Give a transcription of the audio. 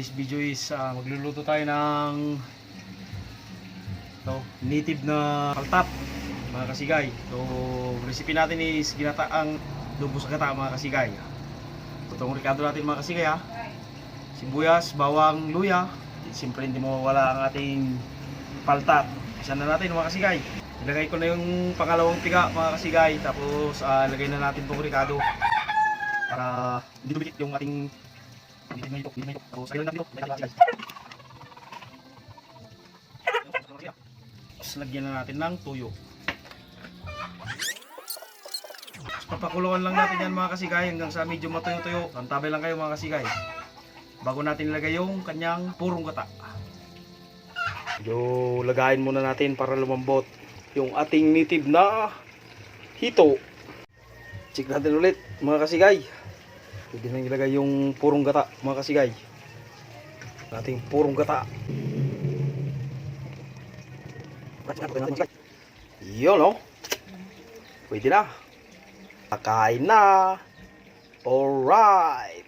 today's video is magluluto tayo ng native na paltap mga kasigay. So recipe natin is ginataang dubo sa gata mga kasigay. Itong rekado natin mga kasigay ha. Sibuyas, bawang, luya. Siyempre hindi mawawala ang ating paltap. Isa na natin mga kasigay. Ilagay ko na yung pangalawang piga mga kasigay. Tapos ilagay na natin itong rekado para hindi dumikit yung ating hindi na ito. Tapos lagyan natin ito. Tapos lagyan na natin ng tuyo. Papakuloan lang natin yan mga kasigay hanggang sa medyo matuyo-tuyo. Antabay lang kayo mga kasigay bago natin ilagay yung kanyang purong gata. Medyo lagayin muna natin para lumambot yung ating native na hito. Check natin ulit mga kasigay. Pwede nang ilagay yung purong gata mga kasigay. Ating purong gata. Yun no. Pwede na. Kakain na. Alright.